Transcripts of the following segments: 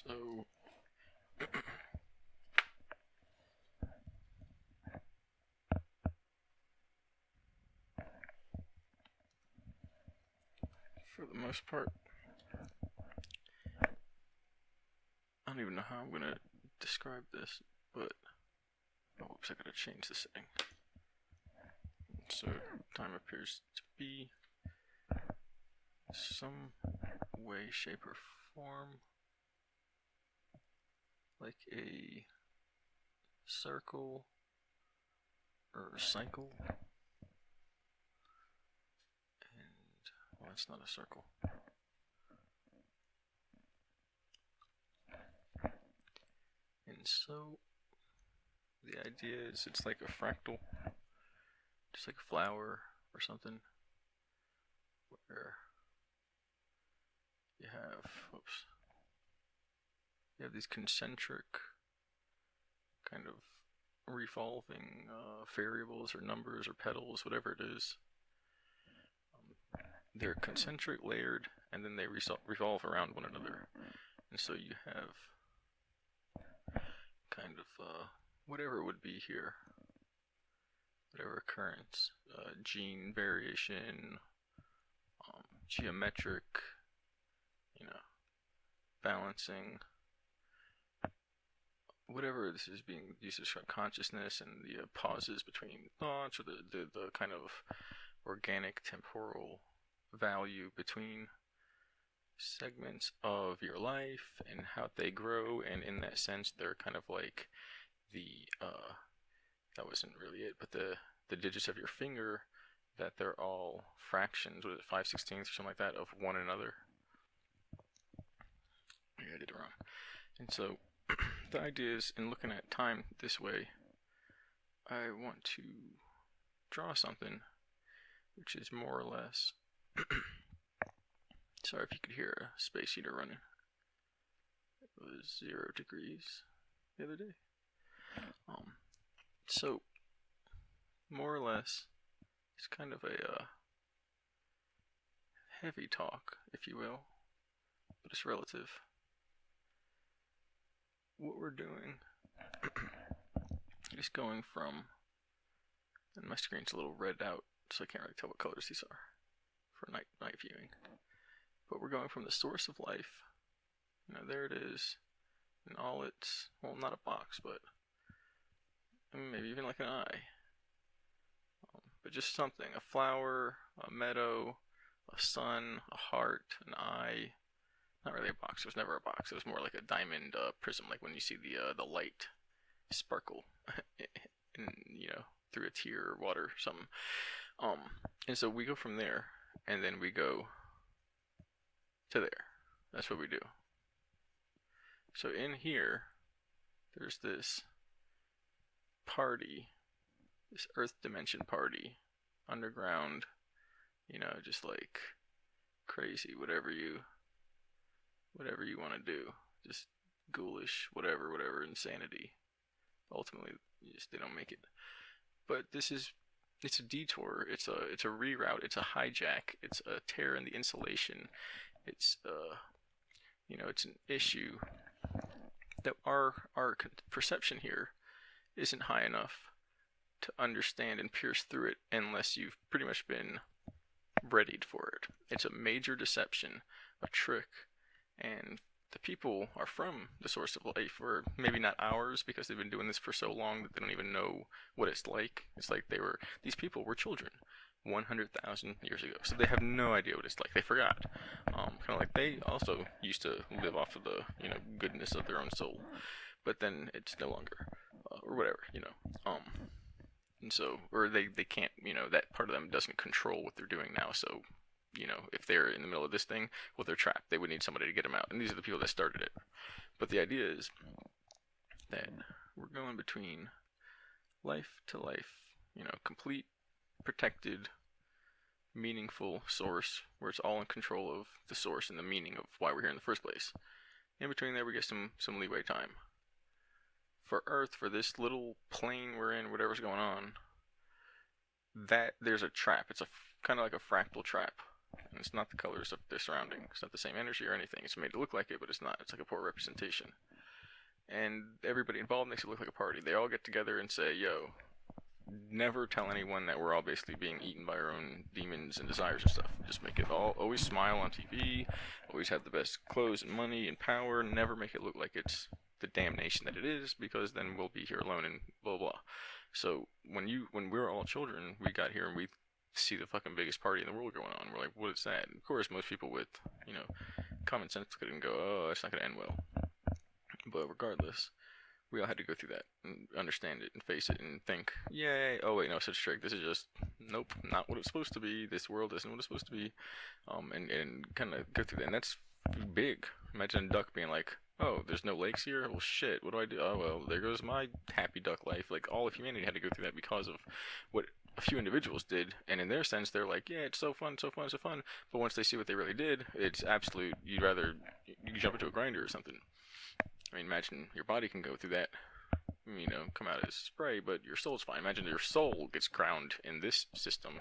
So, for the most part, I don't even know how I'm gonna describe this, but oh, oops, I gotta change the setting. So, time appears to be some way, shape, or form like a circle or a cycle, and well, it's not a circle. And so the idea is it's like a fractal, just like a flower or something, where you have these concentric kind of revolving variables or numbers or petals, whatever it is. They're concentric, layered, and then they revolve around one another. And so you have kind of whatever it would be here, whatever occurrence, gene variation, geometric, balancing, whatever this is being used to describe consciousness and the pauses between thoughts, or the kind of organic temporal value between segments of your life and how they grow. And in that sense, they're kind of like the that wasn't really it, but the digits of your finger, that they're all fractions, was it 5/16 or something like that, of one another. Yeah, I did it wrong. And so the idea is, in looking at time this way, I want to draw something which is more or less sorry if you could hear a space heater running. It was 0 degrees the other day. So more or less, it's kind of a heavy talk, if you will, but it's relative. What we're doing is going from, and my screen's a little red out, so I can't really tell what colors these are for night viewing. But we're going from the source of life. There it is, in all its, well, not a box, but maybe even like an eye. But just something, a flower, a meadow, a sun, a heart, an eye. Not really a box. It was never a box. It was more like a diamond prism, like when you see the light sparkle, in, through a tear or water or something. And so we go from there, and then we go to there. That's what we do. So in here, there's this party, this Earth dimension party, underground, just like crazy, whatever you want to do, just ghoulish, whatever, insanity. Ultimately, they don't make it. But it's a detour, it's a reroute, it's a hijack, it's a tear in the insulation. It's it's an issue that our perception here isn't high enough to understand and pierce through it unless you've pretty much been readied for it. It's a major deception, a trick, and the people are from the source of life, or maybe not ours, because they've been doing this for so long that they don't even know what it's like. It's like these people were children 100,000 years ago, so they have no idea what it's like. They forgot. Kind of like they also used to live off of the goodness of their own soul, but then it's no longer, or whatever, and so, or they can't, that part of them doesn't control what they're doing now. So, if they're in the middle of this thing, well, they're trapped. They would need somebody to get them out, and these are the people that started it. But the idea is that we're going between life to life, complete, protected, meaningful source, where it's all in control of the source and the meaning of why we're here in the first place. In between there, we get some leeway time. For Earth, for this little plane we're in, whatever's going on, that there's a trap. It's kind of like a fractal trap. And it's not the colors of their surrounding. It's not the same energy or anything. It's made to look like it, but it's not. It's like a poor representation. And everybody involved makes it look like a party. They all get together and say, yo, never tell anyone that we're all basically being eaten by our own demons and desires and stuff. Just make it all, always smile on TV, always have the best clothes and money and power, never make it look like it's the damnation that it is, because then we'll be here alone and blah blah. So when we're all children, we got here and we see the fucking biggest party in the world going on. We're like, what is that? And of course, most people with, common sense couldn't go, oh, it's not gonna end well. But regardless, we all had to go through that and understand it and face it and think, yay, oh wait, no, such a trick. This is just, nope, not what it's supposed to be. This world isn't what it's supposed to be. And kind of go through that. And that's big. Imagine a duck being like, oh, there's no lakes here? Well, shit, what do I do? Oh, well, there goes my happy duck life. Like, all of humanity had to go through that because of what a few individuals did. And in their sense, they're like, yeah, it's so fun, so fun, so fun. But once they see what they really did, it's absolute, you jump into a grinder or something. I mean, imagine your body can go through that, come out as spray, but your soul's fine. Imagine your soul gets ground in this system.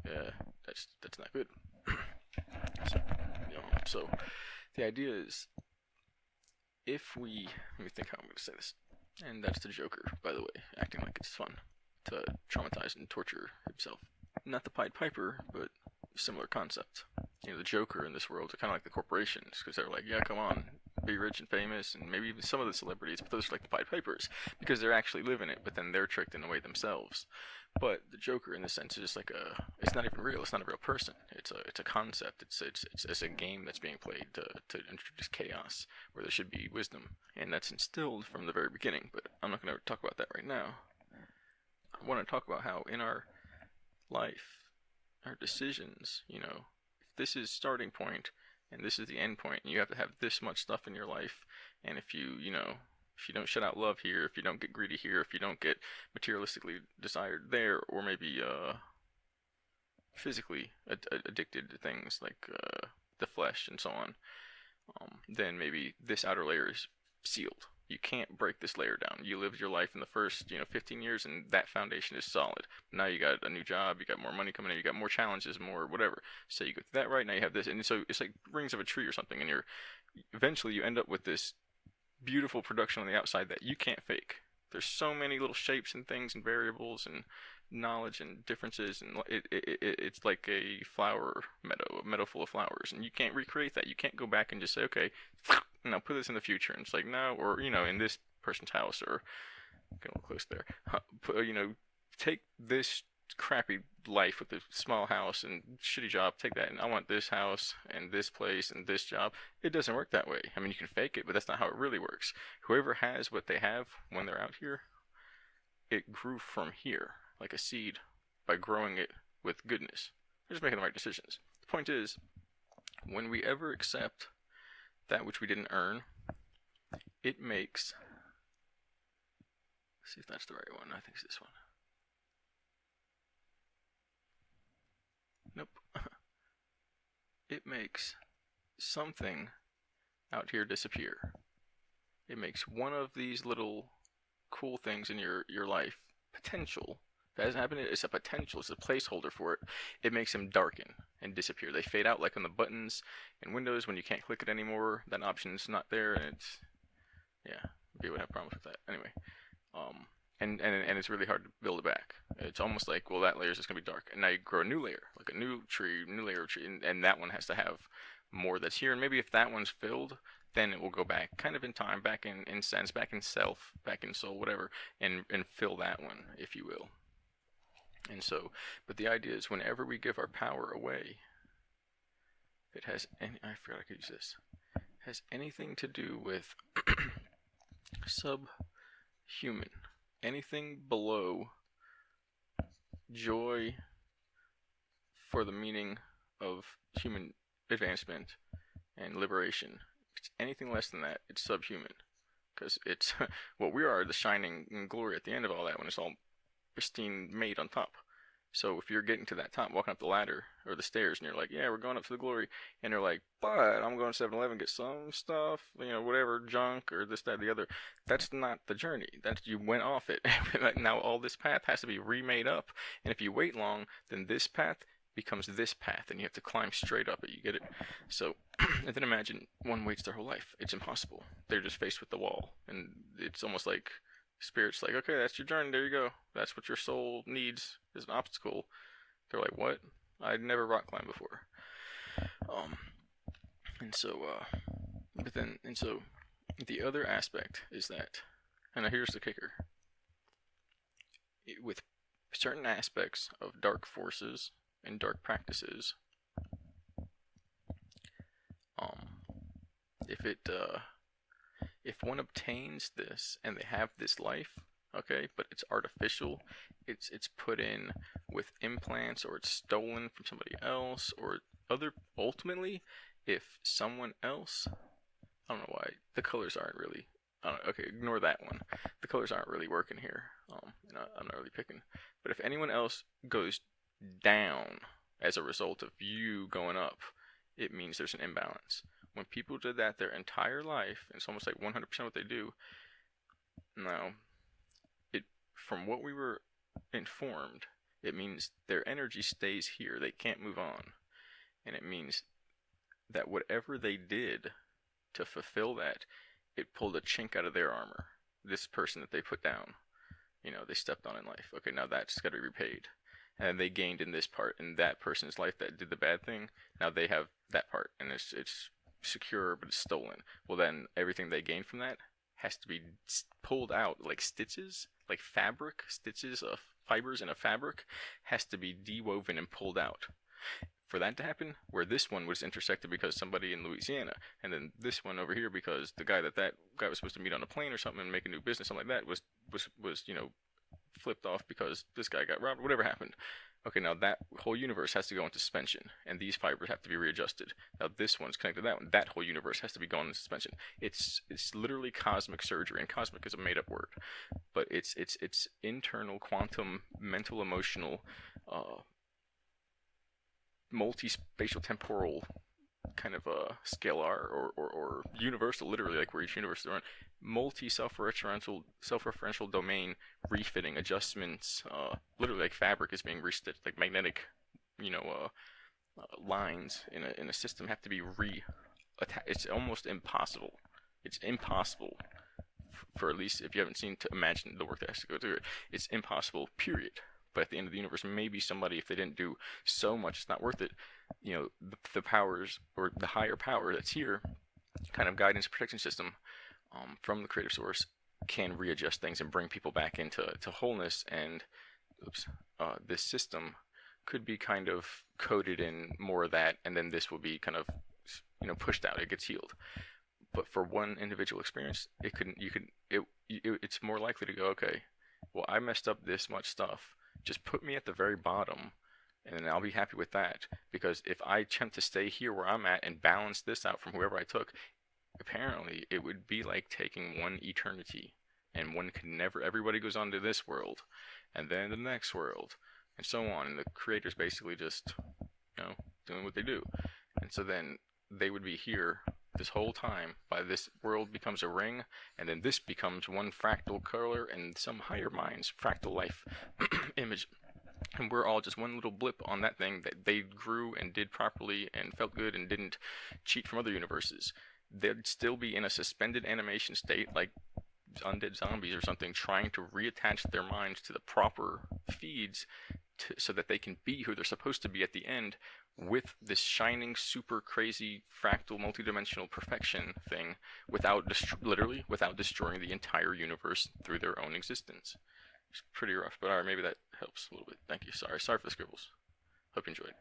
That's not good. So the idea is, let me think how I'm going to say this. And that's the Joker, by the way, acting like it's fun to traumatize and torture himself. Not the Pied Piper, but similar concept. The Joker in this world are kind of like the corporations, because they're like, yeah, come on, be rich and famous, and maybe even some of the celebrities, but those are like the Pied Pipers, because they're actually living it, but then they're tricked in a way themselves. But the Joker, in this sense, is just like it's not even real. It's not a real person. It's a concept. It's a game that's being played to introduce chaos where there should be wisdom, and that's instilled from the very beginning. But I'm not going to talk about that right now. I want to talk about how in our life, our decisions, if this is starting point and this is the end point, and you have to have this much stuff in your life, and if you don't shut out love here, if you don't get greedy here, if you don't get materialistically desired there, or maybe physically addicted to things like the flesh and so on, then maybe this outer layer is sealed. You can't break this layer down. You lived your life in the first 15 years, and that foundation is solid. Now you got a new job, you got more money coming in, you got more challenges, more whatever. So you go through that, right? Now you have this, and so it's like rings of a tree or something, and eventually you end up with this beautiful production on the outside that you can't fake. There's so many little shapes and things and variables and knowledge and differences, and it's like a flower meadow, a meadow full of flowers, and you can't recreate that. You can't go back and just say, okay, now put this in the future, and it's like, no, or in this person's house, or get a little close there, take this crappy life with a small house and shitty job, take that, and I want this house and this place and this job. It doesn't work that way. I mean, you can fake it, but that's not how it really works. Whoever has what they have when they're out here, it grew from here like a seed by growing it with goodness. They're just making the right decisions. The point is, when we ever accept that which we didn't earn, it makes, let's see if that's the right one. I think it's this one. Nope. It makes something out here disappear. It makes one of these little cool things in your life potential. If it hasn't happened, it's a potential. It's a placeholder for it. It makes them darken and disappear. They fade out like on the buttons in Windows when you can't click it anymore. That option's not there, and people would have problems with that. Anyway, and it's really hard to build it back. It's almost like, well, that layer is just going to be dark, and now you grow a new layer, like a new layer of tree, and that one has to have more that's here, and maybe if that one's filled, then it will go back, kind of in time, back in sense, back in self, back in soul, whatever, and fill that one, if you will. And so, but the idea is, whenever we give our power away, it has any, I forgot I could use this, has anything to do with subhuman, anything below joy for the meaning of human advancement and liberation. If it's anything less than that, it's subhuman. Because it's what we are, the shining glory at the end of all that, when it's all pristine made on top. So if you're getting to that top, walking up the ladder or the stairs, and you're like, yeah, we're going up to the glory, and they're like, but I'm going to 7-Eleven, get some stuff, whatever, junk, or this, that, the other. That's not the journey. You went off it. Now all this path has to be remade up. And if you wait long, then this path becomes this path, and you have to climb straight up it. You get it? So, and then imagine one waits their whole life. It's impossible. They're just faced with the wall, and it's almost like spirit's like, okay, that's your journey. There you go. That's what your soul needs is an obstacle. They're like, what? I'd never rock climbed before. Um, and so, so the other aspect is that, and now here's the kicker. With certain aspects of dark forces and dark practices, if if one obtains this and they have this life, okay, but it's artificial, it's put in with implants, or it's stolen from somebody else, or ultimately, if someone else, I don't know why the colors aren't really, okay, ignore that one. The colors aren't really working here. I'm not really picking. But if anyone else goes down as a result of you going up, it means there's an imbalance. When people did that their entire life, it's almost like 100% what they do. Now, from what we were informed, it means their energy stays here. They can't move on. And it means that whatever they did to fulfill that, it pulled a chink out of their armor. This person that they put down, they stepped on in life. Okay, now that's got to be repaid. And they gained in this part, in that person's life that did the bad thing. Now they have that part, and it's secure, but it's stolen. Well, then everything they gained from that has to be pulled out, like stitches, like fabric, stitches of fibers in a fabric, has to be dewoven and pulled out. For that to happen, where this one was intersected because somebody in Louisiana, and then this one over here because the guy that guy was supposed to meet on a plane or something and make a new business, something like that, was flipped off because this guy got robbed, whatever happened. Okay, now that whole universe has to go into suspension, and these fibers have to be readjusted. Now this one's connected to that one. That whole universe has to be going into suspension. It's literally cosmic surgery, and cosmic is a made-up word, but it's internal quantum, mental, emotional, multi-spatial temporal kind of a scalar or universal, literally, like where each universe is run, multi self-referential domain refitting adjustments, literally like fabric is being restitched, like magnetic, lines in a system have to be attached. It's almost impossible. It's impossible for, at least if you haven't seen, to imagine the work that has to go through it. It's impossible, period. But at the end of the universe, maybe somebody, if they didn't do so much, it's not worth it. The powers, or the higher power that's here, kind of guidance protection system, from the creative source, can readjust things and bring people back into wholeness. And this system could be kind of coded in more of that, and then this will be kind of pushed out. It gets healed. But for one individual experience, it's more likely to go, okay, well, I messed up this much stuff. Just put me at the very bottom, and then I'll be happy with that. Because if I attempt to stay here where I'm at and balance this out from whoever I took, apparently it would be like taking one eternity, and one can never. Everybody goes on to this world, and then the next world, and so on. And the creators basically just, doing what they do. And so then they would be here this whole time. By this world becomes a ring, and then this becomes one fractal color, and some higher mind's fractal life image. And we're all just one little blip on that thing that they grew and did properly and felt good and didn't cheat from other universes. They'd still be in a suspended animation state, like undead zombies or something, trying to reattach their minds to the proper feeds so that they can be who they're supposed to be at the end, with this shining, super crazy, fractal, multidimensional perfection thing, literally without destroying the entire universe through their own existence. It's pretty rough, but alright, maybe that helps a little bit. Thank you. Sorry for the scribbles. Hope you enjoyed.